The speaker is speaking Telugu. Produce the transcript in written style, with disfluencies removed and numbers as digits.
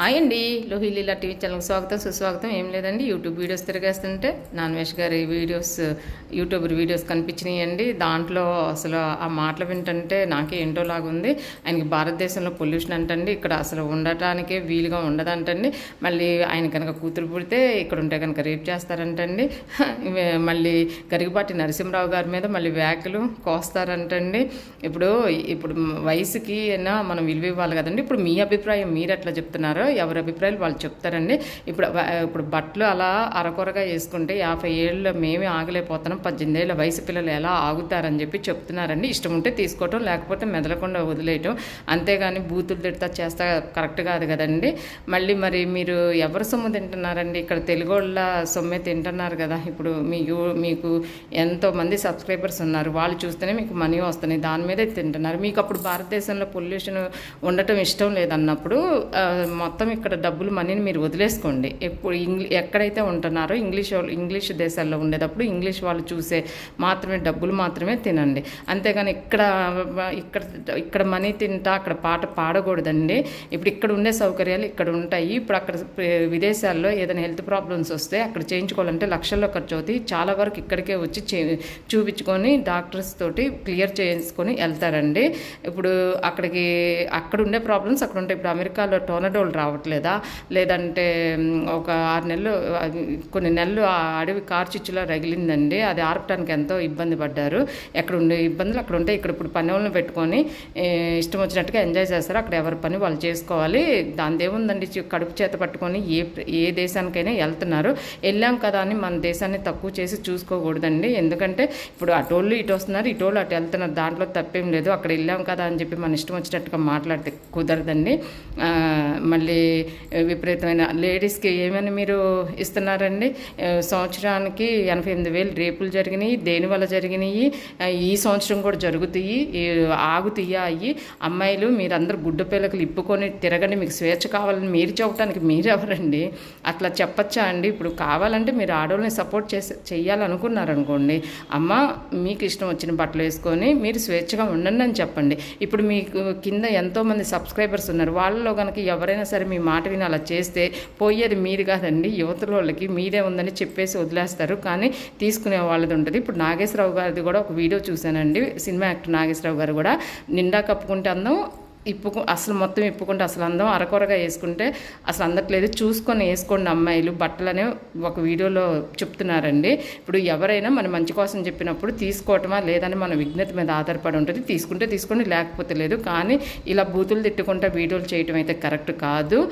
హాయ్ అండి, లోహిలీలా టీవీ ఛానల్కి స్వాగతం సుస్వాగతం. ఏం లేదండి, యూట్యూబ్ వీడియోస్ తిరిగేస్తుంటే నాన్వేష్ గారి వీడియోస్, యూట్యూబర్ వీడియోస్ కనిపించినాయండి. దాంట్లో అసలు ఆ మాటలు వింటుంటే నాకే ఏంటో లాగుంది. ఆయనకి భారతదేశంలో పొల్యూషన్ అంటండి, ఇక్కడ అసలు ఉండటానికే వీలుగా ఉండదంటండి. మళ్ళీ ఆయన కనుక కూతురు పుడితే ఇక్కడ ఉంటే కనుక రేప్ చేస్తారంటండి. మళ్ళీ గరికపాటి నరసింహరావు గారి మీద మళ్ళీ వ్యాఖ్యలు కోస్తారంటండి. ఇప్పుడు ఇప్పుడు వయసుకి అయినా మనం విలువ ఇవ్వాలి కదండి. ఇప్పుడు మీ అభిప్రాయం మీరు ఎట్లా చెప్తున్నారో, ఎవరి అభిప్రాయాలు వాళ్ళు చెప్తారండి. ఇప్పుడు బట్టలు అలా అరకొరగా వేసుకుంటే 50 ఏళ్ళు మేమే ఆగలేకపోతున్నాం, 18 ఏళ్ళ వయసు పిల్లలు ఎలా ఆగుతారని చెప్పి చెప్తున్నారండి. ఇష్టం ఉంటే తీసుకోవటం, లేకపోతే మెదలకుండా వదిలేయటం, అంతేగాని బూతులు తిడతా చేస్తా కరెక్ట్ కాదు కదండి. మళ్ళీ మరి మీరు ఎవరి సొమ్ము తింటున్నారండి? ఇక్కడ తెలుగు వాళ్ళ సొమ్మే తింటున్నారు కదా. ఇప్పుడు మీకు ఎంతోమంది సబ్స్క్రైబర్స్ ఉన్నారు, వాళ్ళు చూస్తేనే మీకు మనీ వస్తున్నాయి, దాని మీదే తింటున్నారు. మీకు అప్పుడు భారతదేశంలో పొల్యూషన్ ఉండటం ఇష్టం లేదన్నప్పుడు మొత్తం ఇక్కడ డబ్బులు మనీని మీరు వదిలేసుకోండి. ఎప్పుడు ఎక్కడైతే ఉంటున్నారో ఇంగ్లీష్ దేశాల్లో ఉండేటప్పుడు ఇంగ్లీష్ వాళ్ళు చూసే మాత్రమే డబ్బులు మాత్రమే తినండి. అంతేగాని ఇక్కడ మనీ తింటా అక్కడ పాట పాడకూడదండి. ఇప్పుడు ఇక్కడ ఉండే సౌకర్యాలు ఇక్కడ ఉంటాయి. ఇప్పుడు అక్కడ విదేశాల్లో ఏదైనా హెల్త్ ప్రాబ్లమ్స్ వస్తే అక్కడ చేయించుకోవాలంటే లక్షల్లో ఖర్చు అవుతాయి. చాలా వరకు ఇక్కడికే వచ్చి చూపించుకొని డాక్టర్స్ తోటి క్లియర్ చేసుకొని వెళ్తారండి. ఇప్పుడు అక్కడ ఉండే ప్రాబ్లమ్స్ అక్కడ ఉంటాయి. ఇప్పుడు అమెరికాలో టోర్నడోలు రావట్లేదా, లేదంటే ఒక 6 నెలలు కొన్ని నెలలు ఆ అడవి కార్చిచ్చులో రగిలిందండి. అది ఆర్పడానికి ఎంతో ఇబ్బంది పడ్డారు. ఎక్కడ ఉండే ఇబ్బందులు అక్కడ ఉంటాయి. ఇప్పుడు పని వాళ్ళని పెట్టుకొని ఇష్టం వచ్చినట్టుగా ఎంజాయ్ చేస్తారు. అక్కడ ఎవరి పని వాళ్ళు చేసుకోవాలి. దాని ఏముందండి, కడుపు చేత పట్టుకొని ఏ దేశానికైనా వెళ్తున్నారు. వెళ్ళాం కదా అని మన దేశాన్ని తక్కువ చేసి చూసుకోకూడదండి. ఎందుకంటే ఇప్పుడు అటోళ్ళు ఇటు వస్తున్నారు, ఇటోళ్ళు అటు వెళ్తున్నారు, దాంట్లో తప్పేం లేదు. అక్కడ వెళ్ళాం కదా అని చెప్పి మన ఇష్టం వచ్చినట్టుగా మాట్లాడితే కుదరదండి. మళ్ళీ విపరీతమైన లేడీస్కి ఏమని మీరు ఇస్తున్నారండి? సంవత్సరానికి 88,000 రేపులు జరిగినాయి. దేనివల్ల జరిగినాయి? ఈ సంవత్సరం కూడా జరుగుతాయి, ఆగుతాయా అయ్యి? అమ్మాయిలు మీరందరూ గుడ్డ పిల్లకలు ఇప్పుకొని తిరగండి, మీకు స్వేచ్ఛ కావాలని మీరు చెప్పడానికి మీరెవరండి? అట్లా చెప్పచ్చా అండి? ఇప్పుడు కావాలంటే మీరు ఆడవాళ్ళని సపోర్ట్ చెయ్యాలనుకున్నారనుకోండి, అమ్మ మీకు ఇష్టం వచ్చిన బట్టలు వేసుకొని మీరు స్వేచ్ఛగా ఉండండి అని చెప్పండి. ఇప్పుడు మీకు కింద ఎంతోమంది సబ్స్క్రైబర్స్ ఉన్నారు, వాళ్ళలో కనుక ఎవరైనా సరే మీ మాట విని అలా చేస్తే పోయేది మీరు కాదండి, యువతల వాళ్ళకి మీరే ఉందని చెప్పేసి వదిలేస్తారు. కానీ తీసుకునే వాళ్ళది ఉంటుంది. ఇప్పుడు నాగేశ్వరరావు గారిది కూడా ఒక వీడియో చూశానండి. సినిమా యాక్టర్ నాగేశ్వరరావు గారు కూడా నిండా కప్పుకుంటే అందం, అసలు మొత్తం ఇప్పుకుంటే అసలు అందం, అరకొరగా వేసుకుంటే అసలు అందట్లేదు, చూసుకొని వేసుకోండి అమ్మాయిలు బట్టలనే ఒక వీడియోలో చెప్తున్నారండి. ఇప్పుడు ఎవరైనా మన మంచి కోసం చెప్పినప్పుడు తీసుకోవటమా లేదని మన విజ్ఞత మీద ఆధారపడి ఉంటుంది. తీసుకుంటే తీసుకోండి, లేకపోతే లేదు. కానీ ఇలా బూతులు తిట్టుకుంటే వీడియోలు చేయటం అయితే కరెక్ట్ కాదు.